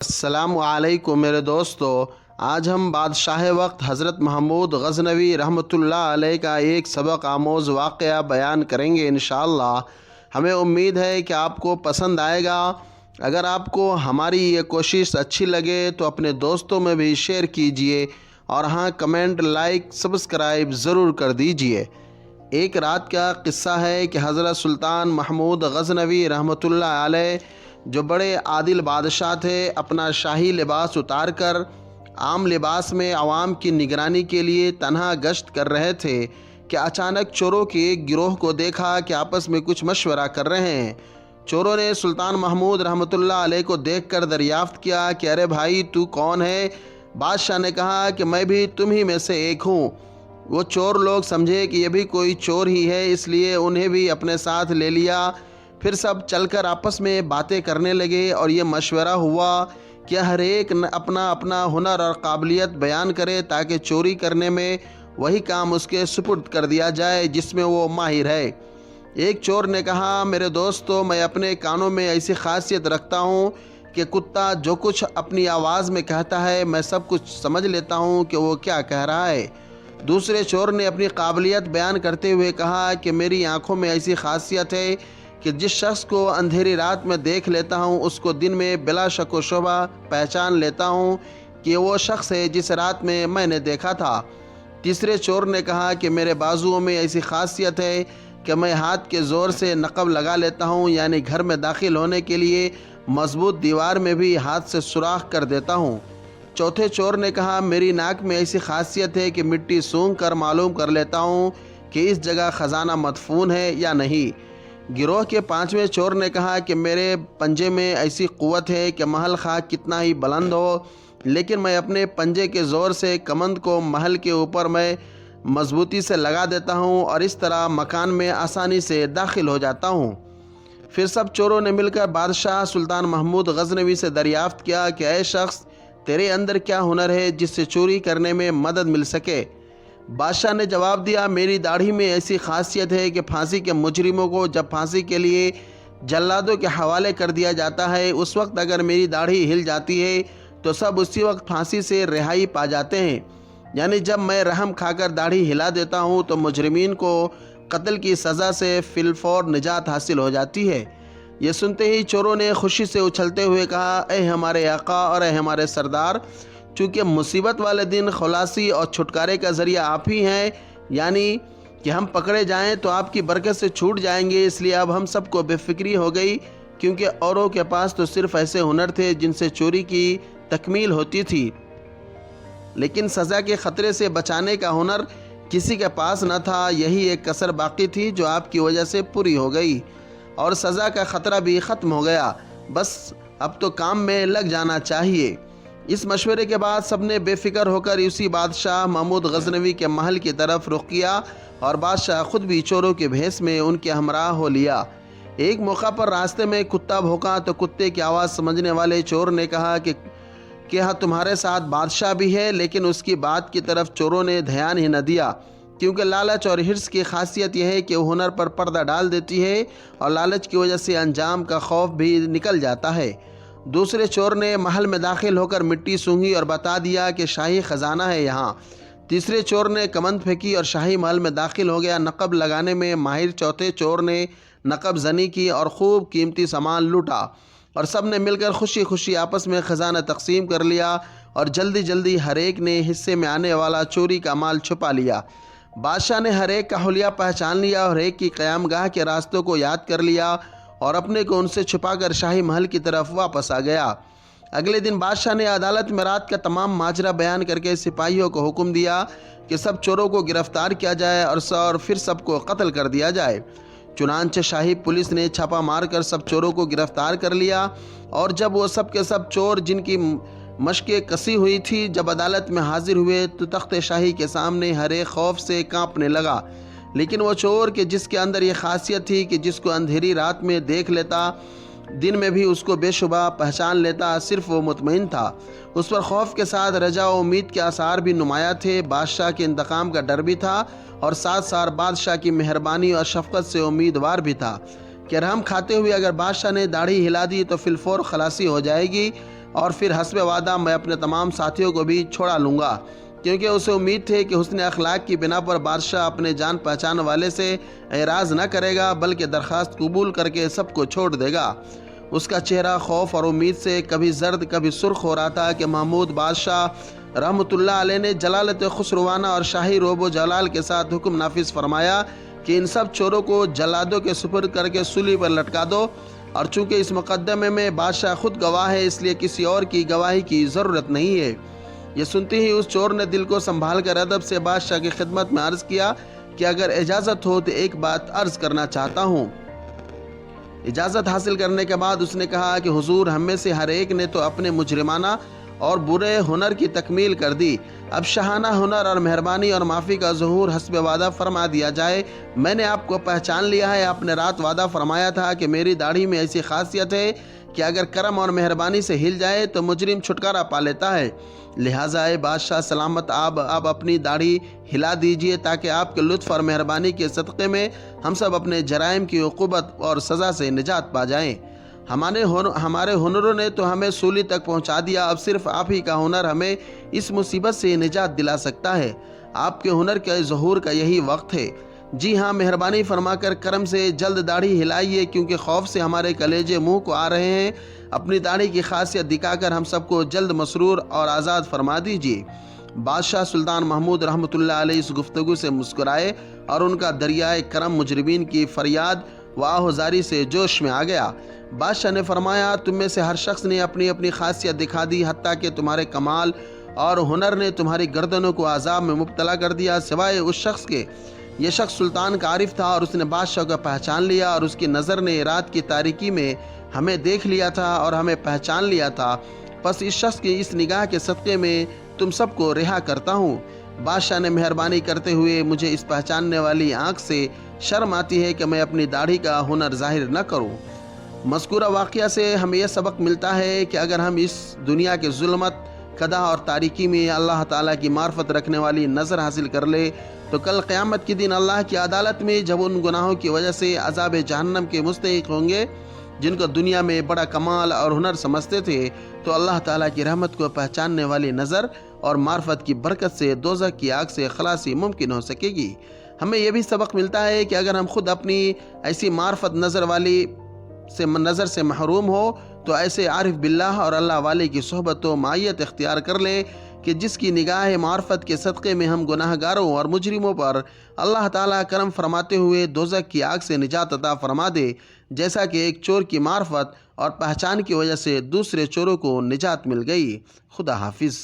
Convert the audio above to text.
السلام علیکم میرے دوستو، آج ہم بادشاہ وقت حضرت محمود غزنوی رحمۃ اللہ علیہ کا ایک سبق آموز واقعہ بیان کریں گے انشاءاللہ۔ ہمیں امید ہے کہ آپ کو پسند آئے گا۔ اگر آپ کو ہماری یہ کوشش اچھی لگے تو اپنے دوستوں میں بھی شیئر کیجئے اور ہاں کمنٹ، لائک، سبسکرائب ضرور کر دیجئے۔ ایک رات کا قصہ ہے کہ حضرت سلطان محمود غزنوی رحمۃ اللہ علیہ جو بڑے عادل بادشاہ تھے، اپنا شاہی لباس اتار کر عام لباس میں عوام کی نگرانی کے لیے تنہا گشت کر رہے تھے کہ اچانک چوروں کے ایک گروہ کو دیکھا کہ آپس میں کچھ مشورہ کر رہے ہیں۔ چوروں نے سلطان محمود رحمۃ اللہ علیہ کو دیکھ کر دریافت کیا کہ ارے بھائی، تو کون ہے؟ بادشاہ نے کہا کہ میں بھی تم ہی میں سے ایک ہوں۔ وہ چور لوگ سمجھے کہ یہ بھی کوئی چور ہی ہے، اس لیے انہیں بھی اپنے ساتھ لے لیا۔ پھر سب چل کر آپس میں باتیں کرنے لگے اور یہ مشورہ ہوا کہ ہر ایک اپنا اپنا ہنر اور قابلیت بیان کرے تاکہ چوری کرنے میں وہی کام اس کے سپرد کر دیا جائے جس میں وہ ماہر ہے۔ ایک چور نے کہا، میرے دوستو، میں اپنے کانوں میں ایسی خاصیت رکھتا ہوں کہ کتا جو کچھ اپنی آواز میں کہتا ہے میں سب کچھ سمجھ لیتا ہوں کہ وہ کیا کہہ رہا ہے۔ دوسرے چور نے اپنی قابلیت بیان کرتے ہوئے کہا کہ میری آنکھوں میں ایسی خاصیت ہے کہ جس شخص کو اندھیری رات میں دیکھ لیتا ہوں اس کو دن میں بلا شک و شبہ پہچان لیتا ہوں کہ وہ شخص ہے جس رات میں نے دیکھا تھا۔ تیسرے چور نے کہا کہ میرے بازوؤں میں ایسی خاصیت ہے کہ میں ہاتھ کے زور سے نقب لگا لیتا ہوں، یعنی گھر میں داخل ہونے کے لیے مضبوط دیوار میں بھی ہاتھ سے سوراخ کر دیتا ہوں۔ چوتھے چور نے کہا، میری ناک میں ایسی خاصیت ہے کہ مٹی سونگھ کر معلوم کر لیتا ہوں کہ اس جگہ خزانہ مدفون ہے یا نہیں۔ گروہ کے پانچویں چور نے کہا کہ میرے پنجے میں ایسی قوت ہے کہ محل خواہ کتنا ہی بلند ہو لیکن میں اپنے پنجے کے زور سے کمند کو محل کے اوپر میں مضبوطی سے لگا دیتا ہوں اور اس طرح مکان میں آسانی سے داخل ہو جاتا ہوں۔ پھر سب چوروں نے مل کر بادشاہ سلطان محمود غزنوی سے دریافت کیا کہ اے شخص، تیرے اندر کیا ہنر ہے جس سے چوری کرنے میں مدد مل سکے؟ بادشاہ نے جواب دیا، میری داڑھی میں ایسی خاصیت ہے کہ پھانسی کے مجرموں کو جب پھانسی کے لیے جلادوں کے حوالے کر دیا جاتا ہے اس وقت اگر میری داڑھی ہل جاتی ہے تو سب اسی وقت پھانسی سے رہائی پا جاتے ہیں، یعنی جب میں رحم کھا کر داڑھی ہلا دیتا ہوں تو مجرمین کو قتل کی سزا سے فی الفور نجات حاصل ہو جاتی ہے۔ یہ سنتے ہی چوروں نے خوشی سے اچھلتے ہوئے کہا، اے ہمارے آقا اور اے ہمارے سردار، چونکہ مصیبت والے دن خلاصی اور چھٹکارے کا ذریعہ آپ ہی ہیں، یعنی کہ ہم پکڑے جائیں تو آپ کی برکت سے چھوٹ جائیں گے، اس لیے اب ہم سب کو بے فکری ہو گئی، کیونکہ اوروں کے پاس تو صرف ایسے ہنر تھے جن سے چوری کی تکمیل ہوتی تھی، لیکن سزا کے خطرے سے بچانے کا ہنر کسی کے پاس نہ تھا۔ یہی ایک کسر باقی تھی جو آپ کی وجہ سے پوری ہو گئی اور سزا کا خطرہ بھی ختم ہو گیا، بس اب تو کام میں لگ جانا چاہیے۔ اس مشورے کے بعد سب نے بے فکر ہو کر اسی بادشاہ محمود غزنوی کے محل کی طرف رخ کیا اور بادشاہ خود بھی چوروں کے بھیس میں ان کے ہمراہ ہو لیا۔ ایک موقع پر راستے میں کتا بھونکا تو کتے کی آواز سمجھنے والے چور نے کہا کہ ہاں تمہارے ساتھ بادشاہ بھی ہے، لیکن اس کی بات کی طرف چوروں نے دھیان ہی نہ دیا، کیونکہ لالچ اور حرص کی خاصیت یہ ہے کہ وہ ہنر پر پردہ ڈال دیتی ہے اور لالچ کی وجہ سے انجام کا خوف بھی نکل جاتا ہے۔ دوسرے چور نے محل میں داخل ہو کر مٹی سونگھی اور بتا دیا کہ شاہی خزانہ ہے یہاں۔ تیسرے چور نے کمند پھینکی اور شاہی محل میں داخل ہو گیا۔ نقب لگانے میں ماہر چوتھے چور نے نقب زنی کی اور خوب قیمتی سامان لوٹا اور سب نے مل کر خوشی خوشی آپس میں خزانہ تقسیم کر لیا اور جلدی جلدی ہر ایک نے حصے میں آنے والا چوری کا مال چھپا لیا۔ بادشاہ نے ہر ایک کا حلیہ پہچان لیا اور ہر ایک کی قیام گاہ کے راستوں کو یاد کر لیا اور اپنے کو ان سے چھپا کر شاہی محل کی طرف واپس آ گیا۔ اگلے دن بادشاہ نے عدالت میں رات کا تمام ماجرا بیان کر کے سپاہیوں کو حکم دیا کہ سب چوروں کو گرفتار کیا جائے اور پھر سب کو قتل کر دیا جائے۔ چنانچہ شاہی پولیس نے چھاپا مار کر سب چوروں کو گرفتار کر لیا اور جب وہ سب کے سب چور جن کی مشقیں کسی ہوئی تھی جب عدالت میں حاضر ہوئے تو تخت شاہی کے سامنے ہر ایک خوف سے کانپنے لگا، لیکن وہ چور کہ جس کے اندر یہ خاصیت تھی کہ جس کو اندھیری رات میں دیکھ لیتا دن میں بھی اس کو بے شبہ پہچان لیتا، صرف وہ مطمئن تھا۔ اس پر خوف کے ساتھ رجا و امید کے آثار بھی نمایاں تھے، بادشاہ کے انتقام کا ڈر بھی تھا اور ساتھ ساتھ بادشاہ کی مہربانی اور شفقت سے امیدوار بھی تھا کہ رحم کھاتے ہوئے اگر بادشاہ نے داڑھی ہلا دی تو فی الفور خلاصی ہو جائے گی اور پھر حسب وعدہ میں اپنے تمام ساتھیوں کو بھی چھوڑا لوں گا، کیونکہ اسے امید تھی کہ حسن اخلاق کی بنا پر بادشاہ اپنے جان پہچان والے سے اعراض نہ کرے گا بلکہ درخواست قبول کر کے سب کو چھوڑ دے گا۔ اس کا چہرہ خوف اور امید سے کبھی زرد کبھی سرخ ہو رہا تھا کہ محمود بادشاہ رحمۃ اللہ علیہ نے جلالت خسروانہ اور شاہی روب و جلال کے ساتھ حکم نافذ فرمایا کہ ان سب چوروں کو جلادوں کے سپرد کر کے سولی پر لٹکا دو، اور چونکہ اس مقدمے میں بادشاہ خود گواہ ہے اس لیے کسی اور کی گواہی کی ضرورت نہیں ہے۔ یہ سنتے ہی اس چور نے دل کو سنبھال کر ادب سے بادشاہ کی خدمت میں عرض کیا کہ اگر اجازت ہو تو ایک بات عرض کرنا چاہتا ہوں۔ اجازت حاصل کرنے کے بعد اس نے کہا کہ حضور، ہم میں سے ہر ایک نے تو اپنے مجرمانہ اور برے ہنر کی تکمیل کر دی، اب شاہانہ ہنر اور مہربانی اور معافی کا ظہور حسب وعدہ فرما دیا جائے۔ میں نے آپ کو پہچان لیا ہے، آپ نے رات وعدہ فرمایا تھا کہ میری داڑھی میں ایسی خاصیت ہے کہ اگر کرم اور مہربانی سے ہل جائے تو مجرم چھٹکارا پا لیتا ہے، لہٰذا اے بادشاہ سلامت آپ اپنی داڑھی ہلا دیجئے تاکہ آپ کے لطف اور مہربانی کے صدقے میں ہم سب اپنے جرائم کی عقوبت اور سزا سے نجات پا جائیں۔ ہمارے ہنروں نے تو ہمیں سولی تک پہنچا دیا، اب صرف آپ ہی کا ہنر ہمیں اس مصیبت سے نجات دلا سکتا ہے۔ آپ کے ہنر کے ظہور کا یہی وقت ہے۔ جی ہاں، مہربانی فرما کر کرم سے جلد داڑھی ہلائیے، کیونکہ خوف سے ہمارے کلیجے منہ کو آ رہے ہیں۔ اپنی داڑھی کی خاصیت دکھا کر ہم سب کو جلد مسرور اور آزاد فرما دیجیے۔ بادشاہ سلطان محمود رحمۃ اللہ علیہ اس گفتگو سے مسکرائے اور ان کا دریائے کرم مجرمین کی فریاد و آہذاری سے جوش میں آ گیا۔ بادشاہ نے فرمایا، تم میں سے ہر شخص نے اپنی اپنی خاصیت دکھا دی، حتیٰ کہ تمہارے کمال اور ہنر نے تمہاری گردنوں کو عذاب میں مبتلا کر دیا، سوائے اس شخص کے۔ یہ شخص سلطان کا عارف تھا اور اس نے بادشاہ کو پہچان لیا، اور اس کی نظر نے رات کی تاریکی میں ہمیں دیکھ لیا تھا اور ہمیں پہچان لیا تھا، پس اس شخص کی اس نگاہ کے صدقے میں تم سب کو رہا کرتا ہوں۔ بادشاہ نے مہربانی کرتے ہوئے، مجھے اس پہچاننے والی آنکھ سے شرم آتی ہے کہ میں اپنی داڑھی کا ہنر ظاہر نہ کروں۔ مذکورہ واقعہ سے ہمیں یہ سبق ملتا ہے کہ اگر ہم اس دنیا کے ظلمت، کدہ اور تاریکی میں اللہ تعالیٰ کی معرفت رکھنے والی نظر حاصل کر لے تو کل قیامت کے دن اللہ کی عدالت میں جب ان گناہوں کی وجہ سے عذاب جہنم کے مستحق ہوں گے جن کو دنیا میں بڑا کمال اور ہنر سمجھتے تھے، تو اللہ تعالیٰ کی رحمت کو پہچاننے والی نظر اور معرفت کی برکت سے دوزخ کی آگ سے خلاصی ممکن ہو سکے گی۔ ہمیں یہ بھی سبق ملتا ہے کہ اگر ہم خود اپنی ایسی معرفت نظر سے محروم ہو تو ایسے عارف باللہ اور اللہ والے کی صحبت و معیت اختیار کر لیں کہ جس کی نگاہ معرفت کے صدقے میں ہم گناہ گاروں اور مجرموں پر اللہ تعالیٰ کرم فرماتے ہوئے دوزخ کی آگ سے نجات عطا فرما دے، جیسا کہ ایک چور کی معرفت اور پہچان کی وجہ سے دوسرے چوروں کو نجات مل گئی۔ خدا حافظ۔